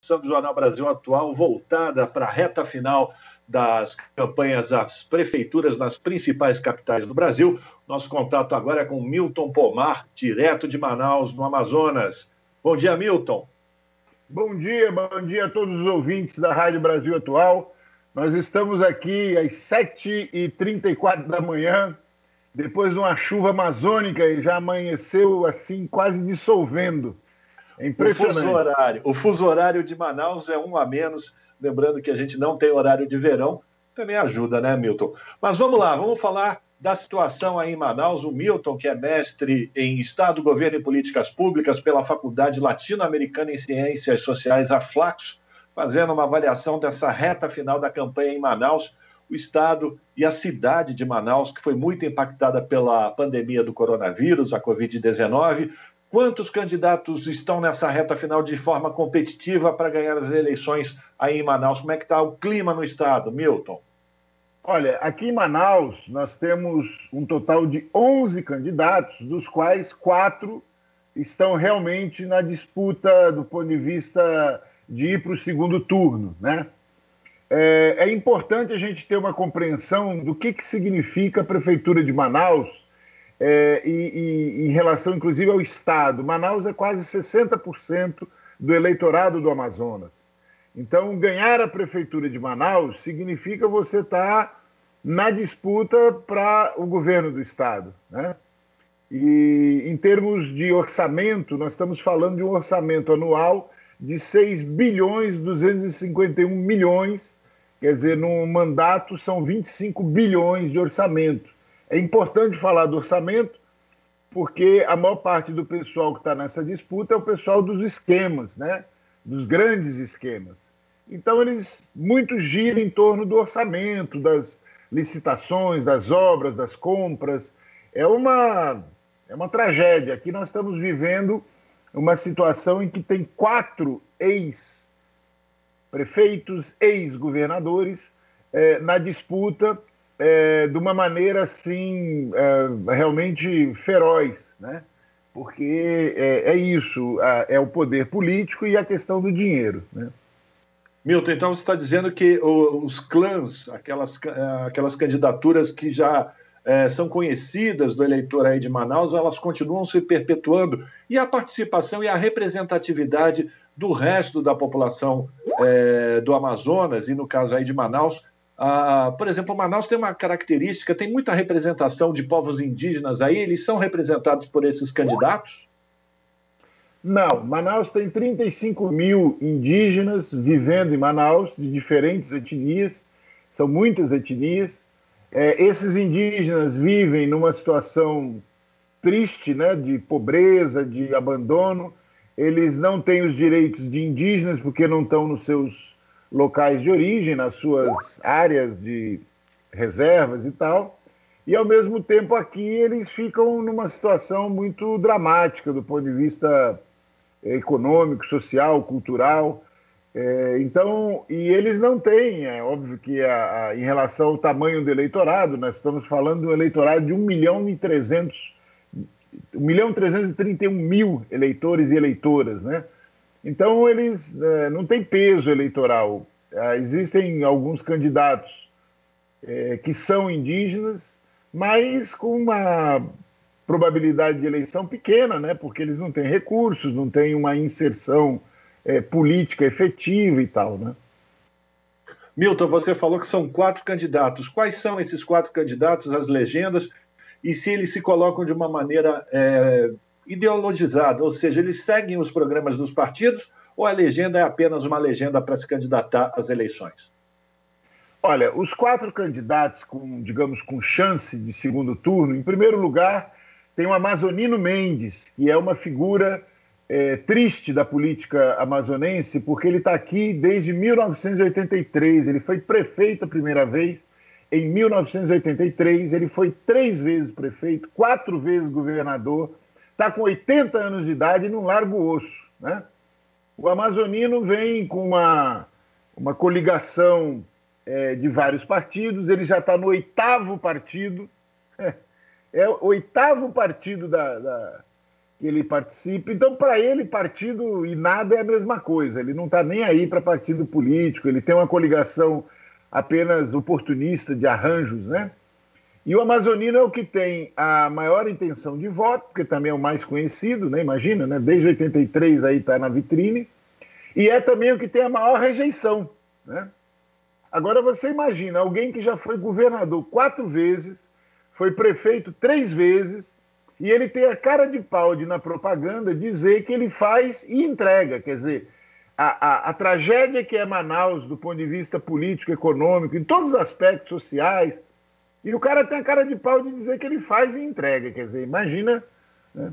edição do Jornal Brasil Atual, voltada para a reta final das campanhas às prefeituras nas principais capitais do Brasil. Nosso contato agora é com Milton Pomar, direto de Manaus, no Amazonas. Bom dia, Milton. Bom dia a todos os ouvintes da Rádio Brasil Atual. Nós estamos aqui às 7h34 da manhã, depois de uma chuva amazônica, e já amanheceu assim, quase dissolvendo. É impressionante. O fuso horário de Manaus é um a menos, lembrando que a gente não tem horário de verão, também ajuda, né, Milton? Mas vamos lá, vamos falar da situação aí em Manaus. O Milton, que é mestre em Estado, Governo e Políticas Públicas pela Faculdade Latino-Americana em Ciências Sociais, a Flaxo, fazendo uma avaliação dessa reta final da campanha em Manaus, o Estado e a cidade de Manaus, que foi muito impactada pela pandemia do coronavírus, a Covid-19. Quantos candidatos estão nessa reta final de forma competitiva para ganhar as eleições aí em Manaus? Como é que está o clima no Estado, Milton? Olha, aqui em Manaus nós temos um total de 11 candidatos, dos quais 4 estão realmente na disputa do ponto de vista de ir para o segundo turno, né? É importante a gente ter uma compreensão do que significa a Prefeitura de Manaus e em relação, inclusive, ao Estado. Manaus é quase 60% do eleitorado do Amazonas. Então, ganhar a Prefeitura de Manaus significa você estar na disputa para o governo do Estado, né? E em termos de orçamento, nós estamos falando de um orçamento anual de 6 bilhões 251 milhões, quer dizer, num mandato são 25 bilhões de orçamento. É importante falar do orçamento porque a maior parte do pessoal que está nessa disputa é o pessoal dos esquemas, né? Dos grandes esquemas. Então, eles muito giram em torno do orçamento, das licitações, das obras, das compras. É uma tragédia. Aqui nós estamos vivendo uma situação em que tem 4 ex-prefeitos, ex-governadores na disputa de uma maneira assim realmente feroz, né? Porque é isso, é o poder político e a questão do dinheiro, né? Milton, então você está dizendo que os clãs, aquelas candidaturas que já são conhecidas do eleitor aí de Manaus, elas continuam se perpetuando. E a participação e a representatividade do resto da população do Amazonas, e no caso aí de Manaus, por exemplo, Manaus tem uma característica, tem muita representação de povos indígenas aí, eles são representados por esses candidatos? Não, Manaus tem 35 mil indígenas vivendo em Manaus, de diferentes etnias, são muitas etnias. Esses indígenas vivem numa situação triste, né, de pobreza, de abandono. Eles não têm os direitos de indígenas porque não estão nos seus locais de origem, nas suas áreas de reservas e tal. E, ao mesmo tempo, aqui eles ficam numa situação muito dramática do ponto de vista econômico, social, cultural. Então, e eles não têm, é óbvio que em relação ao tamanho do eleitorado, nós estamos falando de um eleitorado de 1.331.000 eleitores e eleitoras, né? Então, eles não têm peso eleitoral. Existem alguns candidatos que são indígenas, mas com uma probabilidade de eleição pequena, né? Porque eles não têm recursos, não têm uma inserção política efetiva e tal, né? Milton, você falou que são 4 candidatos. Quais são esses 4 candidatos, as legendas, e se eles se colocam de uma maneira ideologizada, ou seja, eles seguem os programas dos partidos, ou a legenda é apenas uma legenda para se candidatar às eleições? Olha, os 4 candidatos com chance de segundo turno, em primeiro lugar, tem o Amazonino Mendes, que é uma figura triste da política amazonense, porque ele está aqui desde 1983. Ele foi prefeito a primeira vez em 1983, ele foi 3 vezes prefeito, 4 vezes governador, está com 80 anos de idade e não larga o osso, né? O amazonino vem com uma coligação de vários partidos, ele já está no 8º partido, é o 8º partido que ele participe. Então, para ele, partido e nada é a mesma coisa. Ele não está nem aí para partido político, ele tem uma coligação apenas oportunista de arranjos, né? E o amazonino é o que tem a maior intenção de voto, porque também é o mais conhecido, né? Imagina, né? Desde 83 aí está na vitrine. E é também o que tem a maior rejeição, né? Agora você imagina, alguém que já foi governador 4 vezes, foi prefeito 3 vezes, e ele tem a cara de pau de, na propaganda, dizer que ele faz e entrega. Quer dizer, a tragédia que é Manaus, do ponto de vista político, econômico, em todos os aspectos sociais, e o cara tem a cara de pau de dizer que ele faz e entrega. Quer dizer, imagina, né?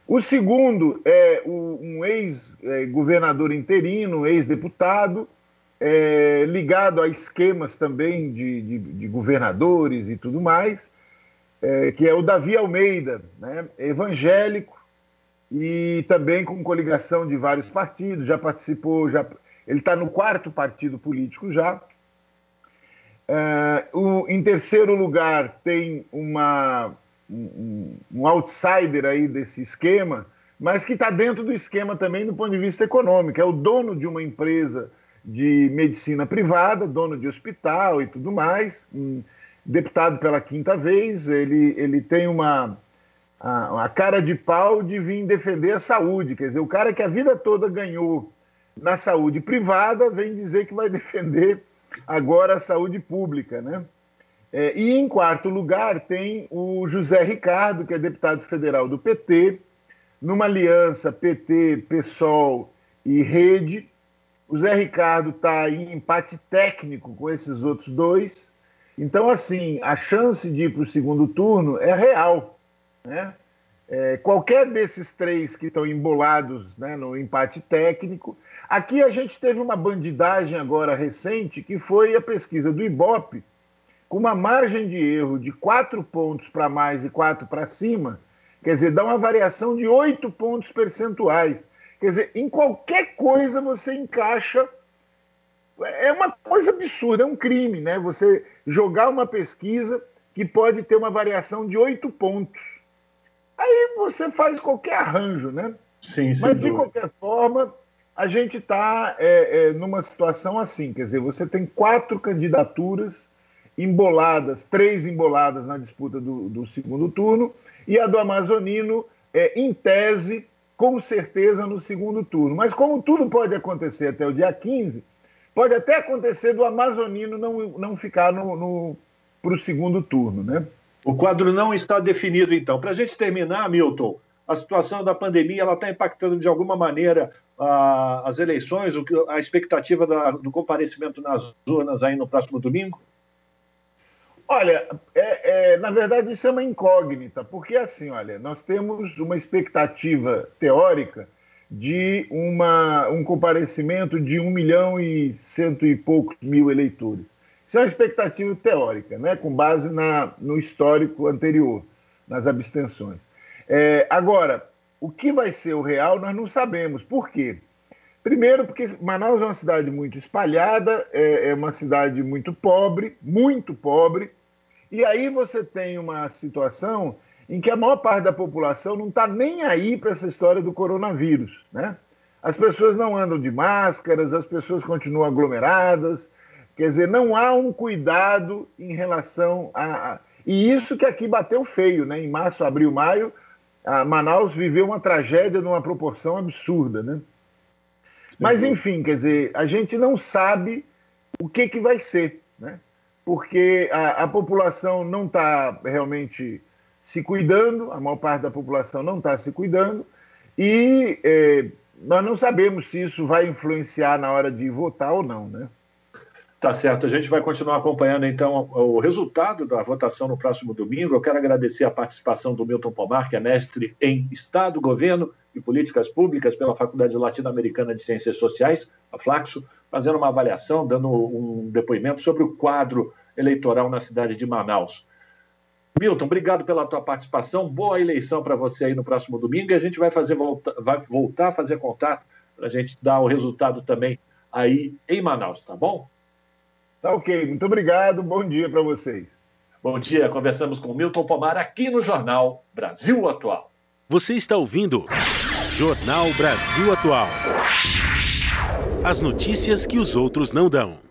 O segundo é um ex-governador interino, ex-deputado, ligado a esquemas também de governadores e tudo mais, que é o Davi Almeida, né? Evangélico e também com coligação de vários partidos, já participou, ele está no 4º partido político já. Em terceiro lugar tem um outsider aí desse esquema, mas que está dentro do esquema também do ponto de vista econômico, é o dono de uma empresa de medicina privada, dono de hospital e tudo mais, deputado pela 5ª vez, ele tem a cara de pau de vir defender a saúde, quer dizer, o cara que a vida toda ganhou na saúde privada vem dizer que vai defender agora a saúde pública, né? E em 4º lugar tem o José Ricardo, que é deputado federal do PT, numa aliança PT, PSOL e Rede. O Zé Ricardo está em empate técnico com esses outros dois. Então, assim, a chance de ir para o segundo turno é real, né? Qualquer desses 3 que estão embolados, né, no empate técnico. Aqui a gente teve uma bandidagem agora recente, que foi a pesquisa do Ibope, com uma margem de erro de 4 pontos para mais e 4 para cima, quer dizer, dá uma variação de 8 pontos percentuais. Quer dizer, em qualquer coisa você encaixa. É uma coisa absurda, é um crime, né? Você jogar uma pesquisa que pode ter uma variação de 8 pontos. Aí você faz qualquer arranjo, né? Sim, mas, de qualquer forma, a gente está numa situação assim, quer dizer, você tem 4 candidaturas emboladas, 3 emboladas na disputa do segundo turno, e a do amazonino, em tese, com certeza no segundo turno. Mas como tudo pode acontecer até o dia 15, pode até acontecer do amazonino não ficar para o segundo turno, né? O quadro não está definido, então. Para a gente terminar, Milton, a situação da pandemia está impactando de alguma maneira as eleições, a expectativa do comparecimento nas urnas aí no próximo domingo? Olha, na verdade isso é uma incógnita, porque assim, olha, nós temos uma expectativa teórica de um comparecimento de 1.100.000 e poucos mil eleitores. Isso é uma expectativa teórica, né, com base no histórico anterior, nas abstenções. Agora, o que vai ser o real nós não sabemos. Por quê? Primeiro, porque Manaus é uma cidade muito espalhada, é uma cidade muito pobre, e aí você tem uma situação em que a maior parte da população não está nem aí para essa história do coronavírus, né? As pessoas não andam de máscaras, as pessoas continuam aglomeradas, quer dizer, não há um cuidado em relação E isso que aqui bateu feio, né? Em março, abril, maio, Manaus viveu uma tragédia numa proporção absurda, né? Mas, enfim, quer dizer, a gente não sabe o que vai ser, né? Porque a população não está realmente se cuidando, a maior parte da população não está se cuidando, e nós não sabemos se isso vai influenciar na hora de votar ou não, né? Tá certo, a gente vai continuar acompanhando, então, o resultado da votação no próximo domingo. Eu quero agradecer a participação do Milton Pomar, que é mestre em Estado, Governo e Políticas Públicas pela Faculdade Latino-Americana de Ciências Sociais, a Flaxo, fazendo uma avaliação, dando um depoimento sobre o quadro eleitoral na cidade de Manaus. Milton, obrigado pela tua participação, boa eleição para você aí no próximo domingo, e a gente vai voltar a fazer contato para a gente dar o resultado também aí em Manaus, tá bom? Tá ok, muito obrigado, bom dia para vocês. Bom dia, conversamos com Milton Pomar aqui no Jornal Brasil Atual. Você está ouvindo Jornal Brasil Atual. As notícias que os outros não dão.